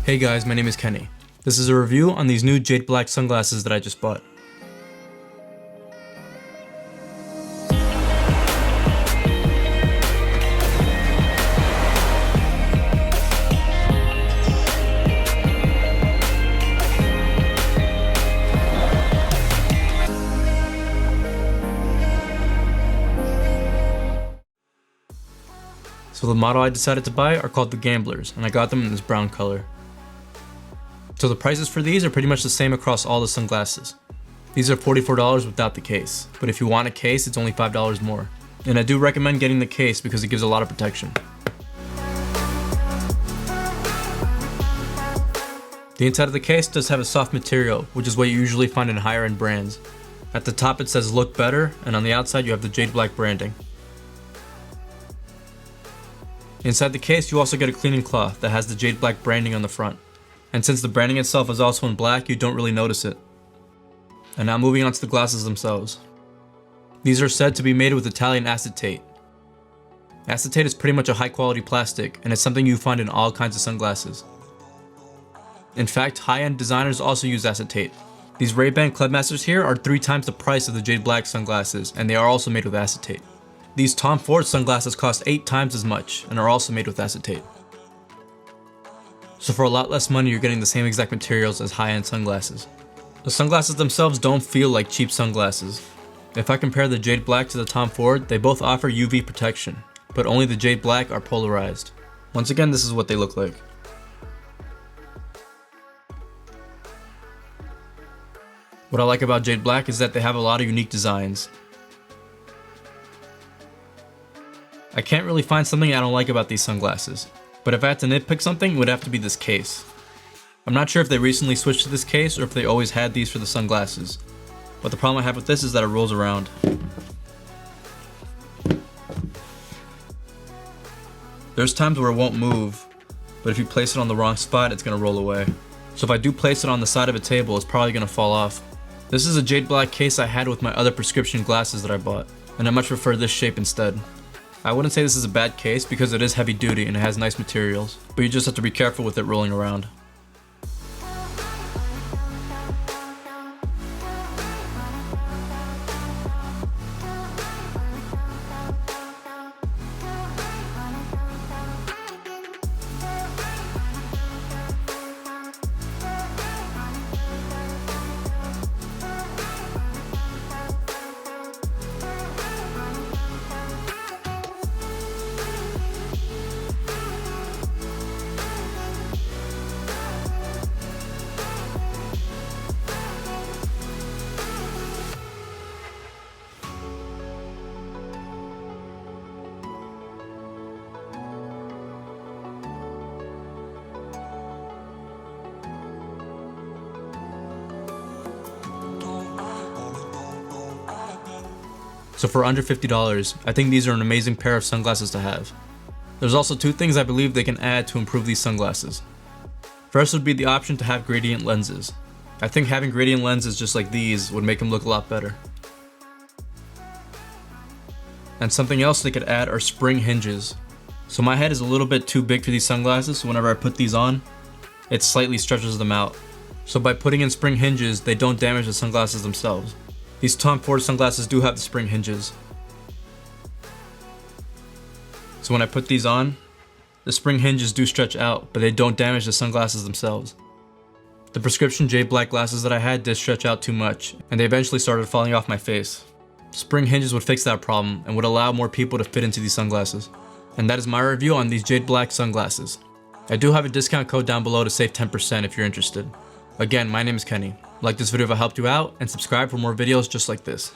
Hey guys, my name is Kenny. This is a review on these new Jade Black sunglasses that I just bought. So the model I decided to buy are called the Gamblers, and I got them in this brown color. So the prices for these are pretty much the same across all the sunglasses. These are $44 without the case, but if you want a case, it's only $5 more. And I do recommend getting the case because it gives a lot of protection. The inside of the case does have a soft material, which is what you usually find in higher end brands. At the top it says "Look Better," and on the outside you have the Jade Black branding. Inside the case you also get a cleaning cloth that has the Jade Black branding on the front. And since the branding itself is also in black, you don't really notice it. And now moving on to the glasses themselves. These are said to be made with Italian acetate. Acetate is pretty much a high quality plastic, and it's something you find in all kinds of sunglasses. In fact, high-end designers also use acetate. These Ray-Ban Clubmasters here are 3 times the price of the Jade Black sunglasses, and they are also made with acetate. These Tom Ford sunglasses cost 8 times as much, and are also made with acetate. So for a lot less money, you're getting the same exact materials as high-end sunglasses. The sunglasses themselves don't feel like cheap sunglasses. If I compare the Jade Black to the Tom Ford, they both offer UV protection, but only the Jade Black are polarized. Once again, this is what they look like. What I like about Jade Black is that they have a lot of unique designs. I can't really find something I don't like about these sunglasses. But if I had to nitpick something, it would have to be this case. I'm not sure if they recently switched to this case or if they always had these for the sunglasses. But the problem I have with this is that it rolls around. There's times where it won't move, but if you place it on the wrong spot, it's gonna roll away. So if I do place it on the side of a table, it's probably gonna fall off. This is a Jade Black case I had with my other prescription glasses that I bought, and I much prefer this shape instead. I wouldn't say this is a bad case because it is heavy duty and it has nice materials, but you just have to be careful with it rolling around. So for under $50, I think these are an amazing pair of sunglasses to have. There's also 2 things I believe they can add to improve these sunglasses. First would be the option to have gradient lenses. I think having gradient lenses just like these would make them look a lot better. And something else they could add are spring hinges. So my head is a little bit too big for these sunglasses, so whenever I put these on, it slightly stretches them out. So by putting in spring hinges, they don't damage the sunglasses themselves. These Tom Ford sunglasses do have the spring hinges. So when I put these on, the spring hinges do stretch out, but they don't damage the sunglasses themselves. The prescription Jade Black glasses that I had did stretch out too much, and they eventually started falling off my face. Spring hinges would fix that problem and would allow more people to fit into these sunglasses. And that is my review on these Jade Black sunglasses. I do have a discount code down below to save 10% if you're interested. Again, my name is Kenny. Like this video if it helped you out, and subscribe for more videos just like this.